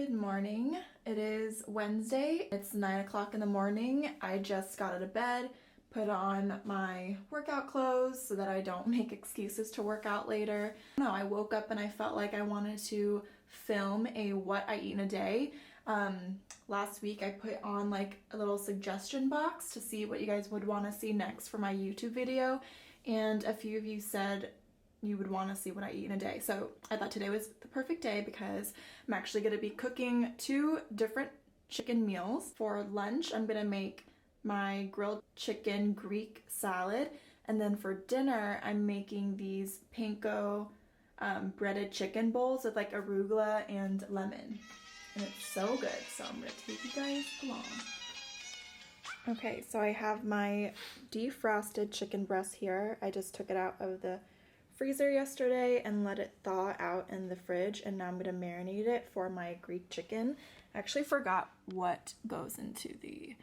Good morning. It is Wednesday. It's 9 o'clock in the morning. I just got out of bed, put on my workout clothes so that I don't make excuses to work out later. I woke up and I felt like I wanted to film a what I eat in a day. Last week I put on like a little suggestion box to see what you guys would want to see next for my YouTube video, and a few of you said you would want to see what I eat in a day. So I thought today was the perfect day because I'm actually going to be cooking 2 different chicken meals. For lunch, I'm going to make my grilled chicken Greek salad. And then for dinner, I'm making these panko breaded chicken bowls with like arugula and lemon. And it's so good. So I'm going to take you guys along. Okay, so I have my defrosted chicken breast here. I just took it out of the freezer yesterday and let it thaw out in the fridge, and now I'm going to marinate it for my Greek chicken. I actually forgot what goes into the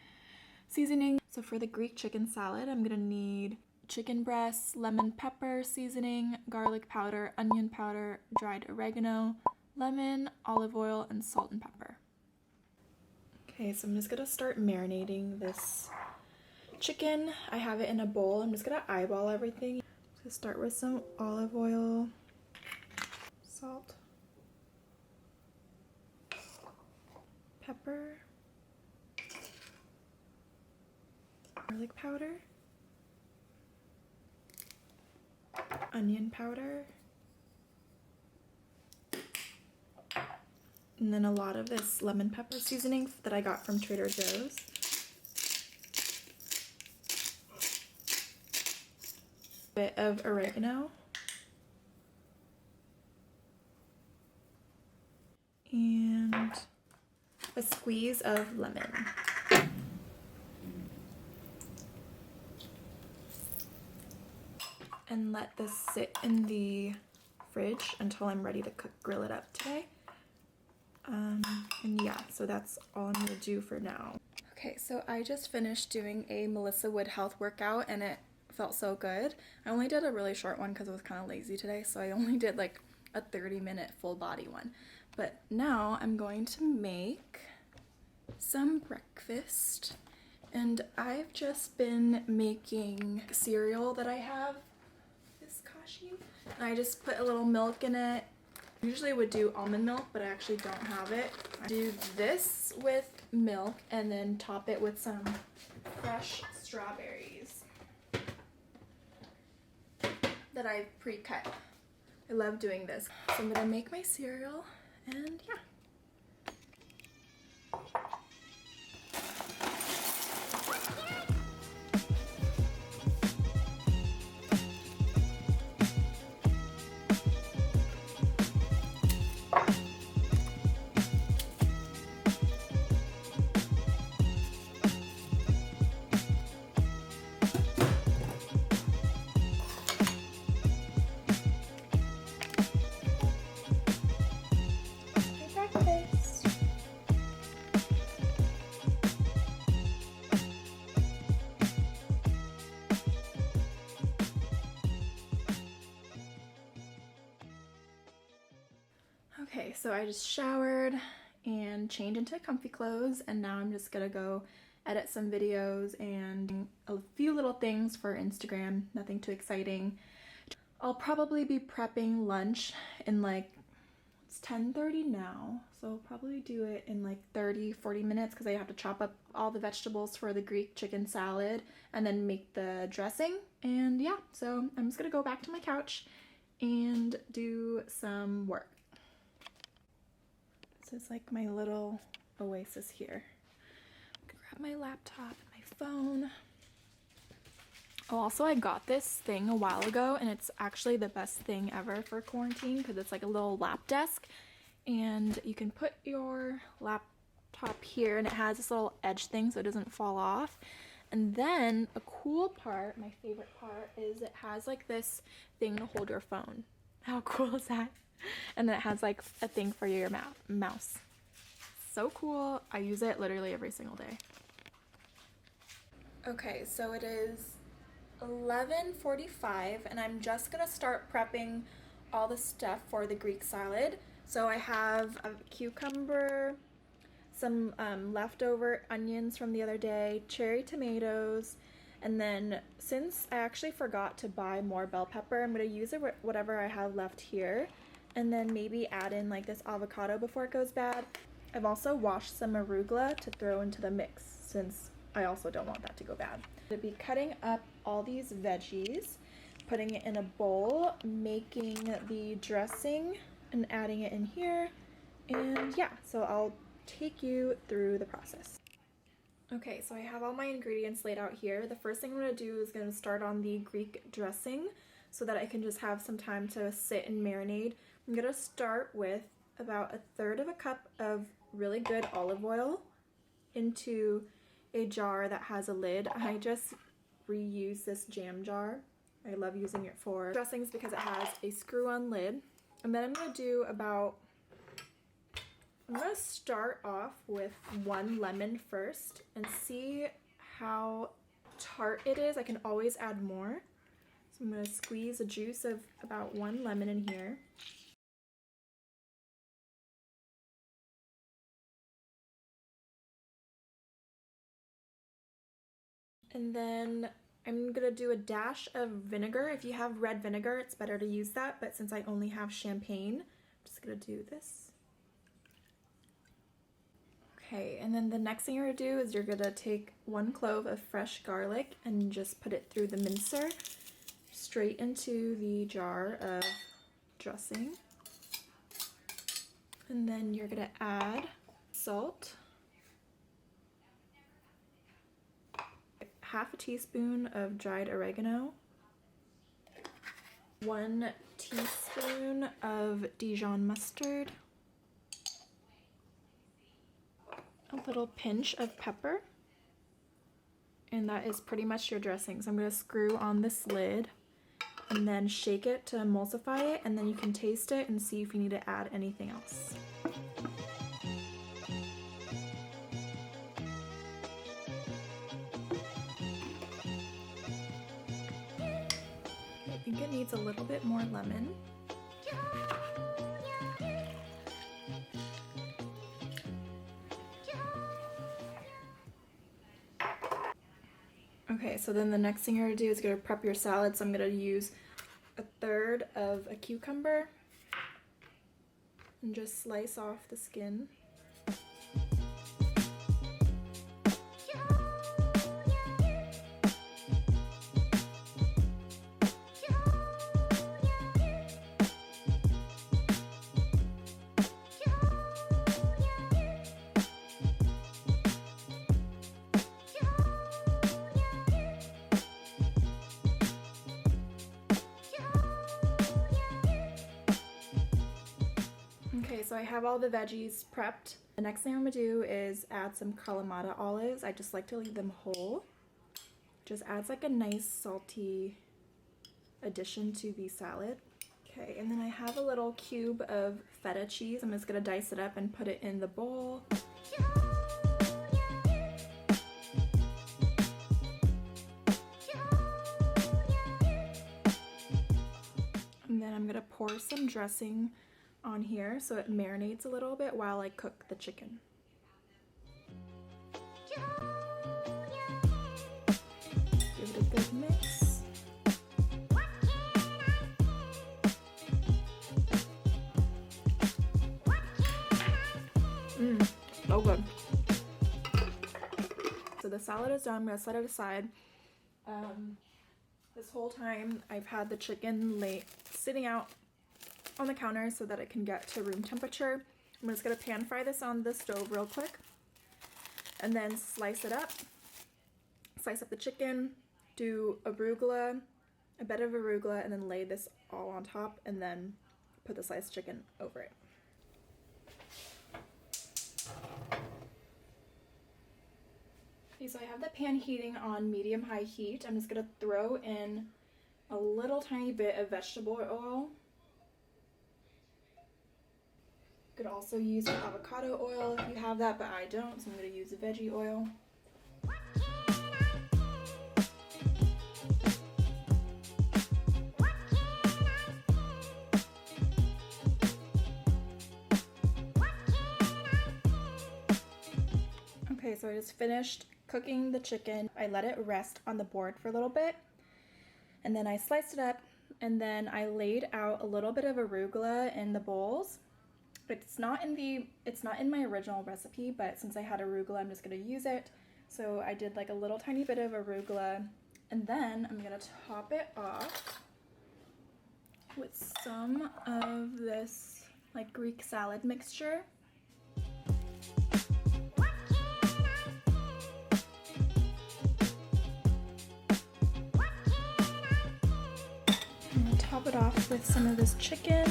seasoning. So for the Greek chicken salad, I'm going to need chicken breasts, lemon pepper seasoning, garlic powder, onion powder, dried oregano, lemon, olive oil, and salt and pepper. Okay, so I'm just going to start marinating this chicken. I have it in a bowl. I'm just going to eyeball everything. So start with some olive oil, salt, pepper, garlic powder, onion powder, and then a lot of this lemon pepper seasoning that I got from Trader Joe's. Bit of oregano and a squeeze of lemon. And let this sit in the fridge until I'm ready to grill it up today. And yeah, so that's all I'm gonna do for now. Okay, so I just finished doing a Melissa Wood health workout and it felt so good. I only did a really short one because I was kind of lazy today, so I only did like a 30-minute full body one. But now I'm going to make some breakfast, and I've just been making cereal that I have, this kashi. I just put a little milk in it. I usually would do almond milk, but I actually don't have it. I do this with milk and then top it with some fresh strawberries that I've pre-cut. I love doing this. So I'm gonna make my cereal, and yeah. Okay, so I just showered and changed into comfy clothes, and now I'm just gonna go edit some videos and a few little things for Instagram, nothing too exciting. I'll probably be prepping lunch in like, it's 10:30 now, so I'll probably do it in like 30-40 minutes because I have to chop up all the vegetables for the Greek chicken salad and then make the dressing. And yeah, so I'm just gonna go back to my couch and do some work. This is like my little oasis here. I'm gonna grab my laptop and my phone. Oh, also I got this thing a while ago, and it's actually the best thing ever for quarantine because it's like a little lap desk, and you can put your laptop here, and it has this little edge thing so it doesn't fall off. And then a cool part, my favorite part, is it has like this thing to hold your phone. How cool is that? And then it has like a thing for your mouse. So cool. I use it literally every single day. Okay, so it is 11:45 and I'm just gonna start prepping all the stuff for the Greek salad. So I have a cucumber, some leftover onions from the other day, cherry tomatoes, and then since I actually forgot to buy more bell pepper, I'm going to use whatever I have left here, and then maybe add in like this avocado before it goes bad. I've also washed some arugula to throw into the mix since I also don't want that to go bad. I'm going to be cutting up all these veggies, putting it in a bowl, making the dressing and adding it in here, and yeah, so I'll take you through the process. Okay, so I have all my ingredients laid out here. The first thing I'm going to do is going to start on the Greek dressing so that I can just have some time to sit and marinate. I'm going to start with about 1/3 of a cup of really good olive oil into a jar that has a lid. I just reuse this jam jar. I love using it for dressings because it has a screw-on lid. And then I'm going to start off with 1 lemon first and see how tart it is. I can always add more. So I'm going to squeeze the juice of about 1 lemon in here. And then I'm going to do a dash of vinegar. If you have red vinegar, it's better to use that, but since I only have champagne, I'm just going to do this. Okay, and then the next thing you're going to do is you're going to take 1 clove of fresh garlic and just put it through the mincer straight into the jar of dressing. And then you're going to add salt, 1/2 teaspoon of dried oregano, 1 teaspoon of Dijon mustard, a little pinch of pepper, and that is pretty much your dressing. So I'm going to screw on this lid and then shake it to emulsify it, and then you can taste it and see if you need to add anything else. I think it needs a little bit more lemon. Okay, so then the next thing you're going to do is going to prep your salad. So I'm going to use 1/3 of a cucumber and just slice off the skin. Okay, so I have all the veggies prepped. The next thing I'm going to do is add some kalamata olives. I just like to leave them whole. Just adds like a nice salty addition to the salad. Okay, and then I have a little cube of feta cheese. I'm just going to dice it up and put it in the bowl. And then I'm going to pour some dressing on here so it marinates a little bit while I cook the chicken. Give it a good mix. So good. So the salad is done. I'm going to set it aside. This whole time I've had the chicken sitting out on the counter so that it can get to room temperature. I'm just going to pan fry this on the stove real quick and then slice it up. Slice up the chicken, do arugula, a bit of arugula, and then lay this all on top and then put the sliced chicken over it. Okay, so I have the pan heating on medium-high heat. I'm just going to throw in a little tiny bit of vegetable oil. You could also use avocado oil if you have that, but I don't, so I'm going to use veggie oil. Okay, so I just finished cooking the chicken. I let it rest on the board for a little bit, and then I sliced it up, and then I laid out a little bit of arugula in the bowls. It's not in my original recipe, but since I had arugula, I'm just gonna use it. So I did like a little tiny bit of arugula, and then I'm gonna top it off with some of this like Greek salad mixture. I'm gonna top it off with some of this chicken.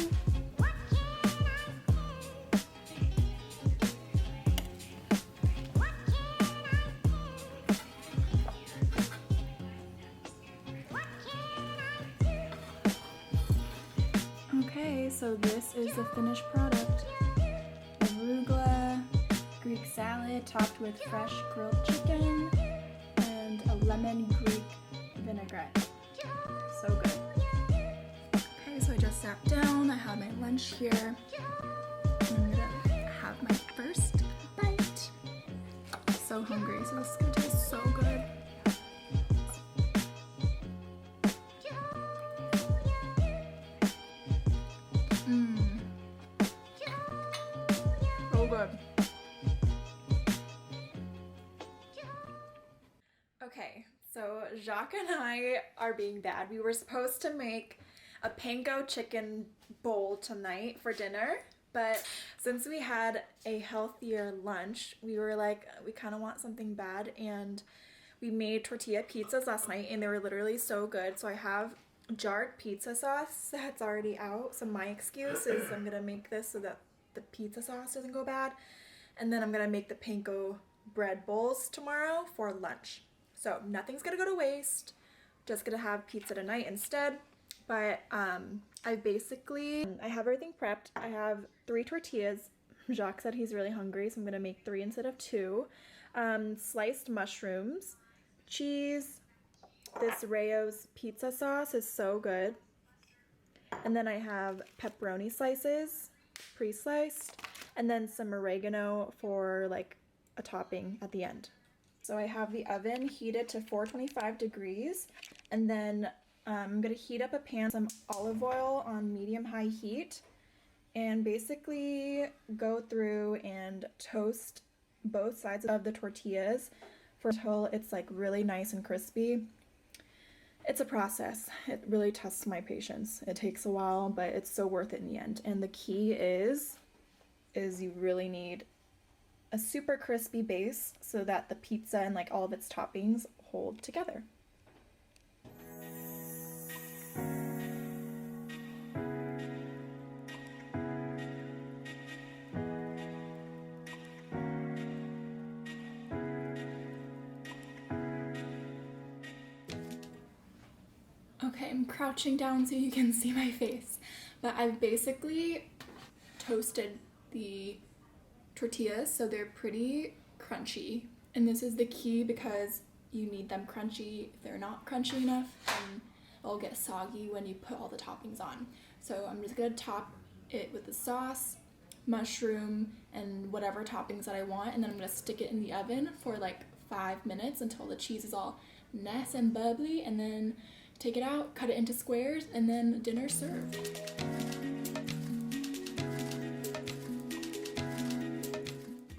Okay, so this is the finished product. Arugula, Greek salad topped with fresh grilled chicken, and a lemon Greek vinaigrette. So good. Okay, so I just sat down. I have my lunch here. I'm gonna have my first bite. So hungry, so this is gonna taste so good. So good. Okay, so Jacques and I are being bad. We were supposed to make a panko chicken bowl tonight for dinner, but since we had a healthier lunch, we were like, we kind of want something bad, and we made tortilla pizzas last night, and they were literally so good. So I have jarred pizza sauce that's already out. So my excuse is I'm gonna make this so that the pizza sauce doesn't go bad, and then I'm gonna make the panko bread bowls tomorrow for lunch. So nothing's gonna go to waste. Just gonna have pizza tonight instead. But I have everything prepped. I have 3 tortillas. Jacques said he's really hungry, so I'm gonna make 3 instead of 2. Sliced mushrooms, cheese. This Rayo's pizza sauce is so good. And then I have pepperoni slices, pre-sliced, and then some oregano for like a topping at the end. So I have the oven heated to 425 degrees, and then I'm gonna heat up a pan, some olive oil on medium-high heat, and basically go through and toast both sides of the tortillas until it's like really nice and crispy. It's a process. It really tests my patience. It takes a while, but it's so worth it in the end. And the key is you really need a super crispy base so that the pizza and like all of its toppings hold together. Okay, I'm crouching down so you can see my face, but I've basically toasted the tortillas so they're pretty crunchy, and this is the key because you need them crunchy. If they're not crunchy enough, then it'll get soggy when you put all the toppings on. So I'm just gonna top it with the sauce, mushroom, and whatever toppings that I want, and then I'm gonna stick it in the oven for like 5 minutes until the cheese is all nice and bubbly, and then take it out, cut it into squares, and then dinner served.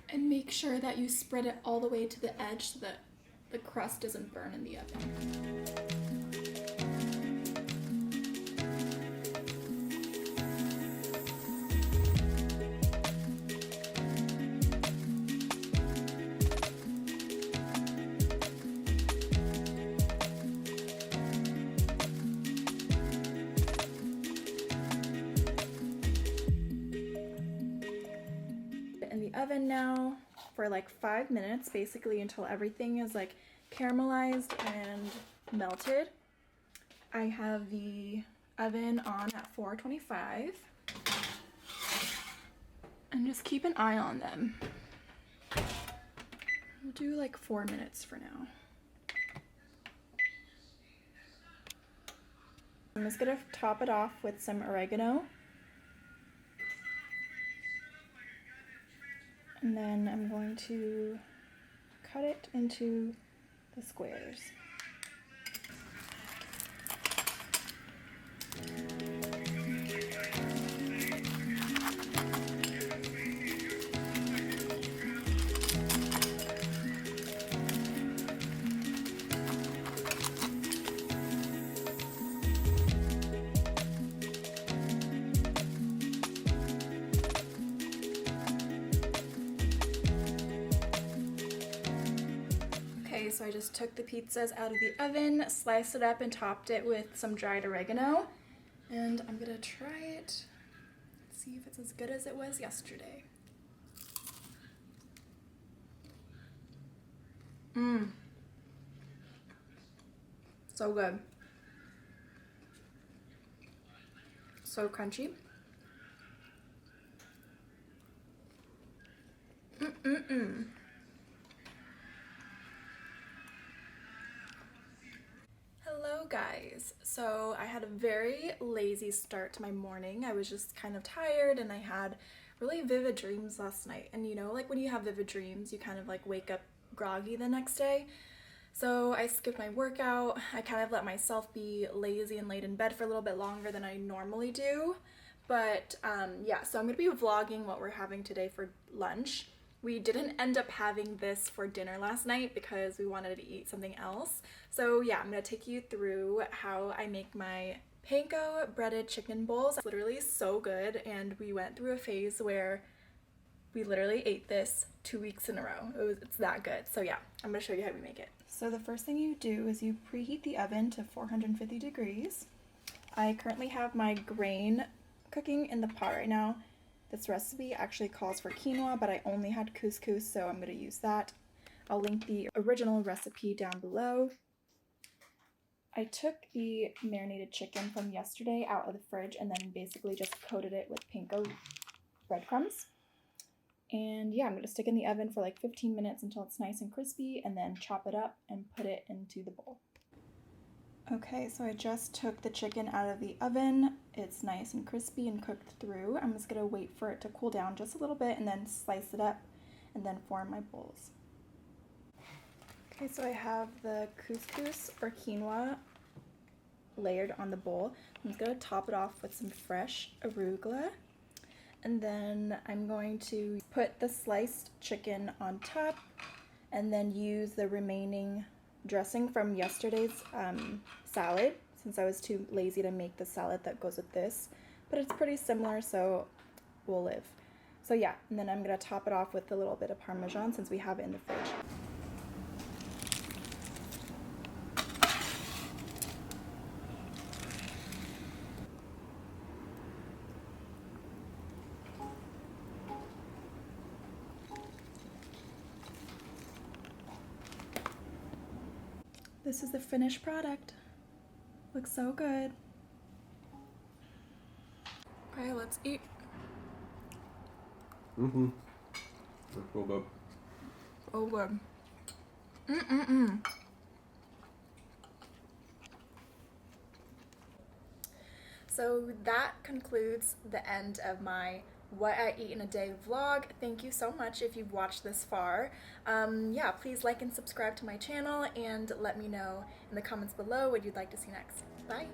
And make sure that you spread it all the way to the edge so that the crust doesn't burn in the oven. Oven now for like 5 minutes, basically until everything is like caramelized and melted. I have the oven on at 425, and just keep an eye on them. We'll do like 4 minutes for now. I'm just gonna top it off with some oregano. And then I'm going to cut it into the squares. Okay, so I just took the pizzas out of the oven, sliced it up, and topped it with some dried oregano. And I'm gonna try it, see if it's as good as it was yesterday. So good. So crunchy. Hello guys. So I had a very lazy start to my morning. I was just kind of tired and I had really vivid dreams last night. And you know, like when you have vivid dreams, you kind of like wake up groggy the next day. So I skipped my workout. I kind of let myself be lazy and laid in bed for a little bit longer than I normally do. But yeah, so I'm gonna be vlogging what we're having today for lunch. We didn't end up having this for dinner last night because we wanted to eat something else. So yeah, I'm gonna take you through how I make my panko breaded chicken bowls. It's literally so good, and we went through a phase where we literally ate this 2 weeks in a row. It's that good. So yeah, I'm gonna show you how we make it. So the first thing you do is you preheat the oven to 450 degrees. I currently have my grain cooking in the pot right now. This recipe actually calls for quinoa, but I only had couscous, so I'm going to use that. I'll link the original recipe down below. I took the marinated chicken from yesterday out of the fridge and then basically just coated it with panko breadcrumbs. And yeah, I'm going to stick it in the oven for like 15 minutes until it's nice and crispy, and then chop it up and put it into the bowl. Okay, so I just took the chicken out of the oven. It's nice and crispy and cooked through. I'm just gonna wait for it to cool down just a little bit and then slice it up and then form my bowls. Okay, so I have the couscous or quinoa layered on the bowl. I'm just gonna top it off with some fresh arugula. And then I'm going to put the sliced chicken on top and then use the remaining dressing from yesterday's salad, since I was too lazy to make the salad that goes with this, but it's pretty similar, so we'll live. So yeah, and then I'm gonna top it off with a little bit of Parmesan since we have it in the fridge. This is the finished product. Looks so good. Okay, let's eat. That's so good. Oh good. So that concludes the end of my what I eat in a day vlog. Thank you so much if you've watched this far. Yeah, please like and subscribe to my channel and let me know in the comments below what you'd like to see next. Bye!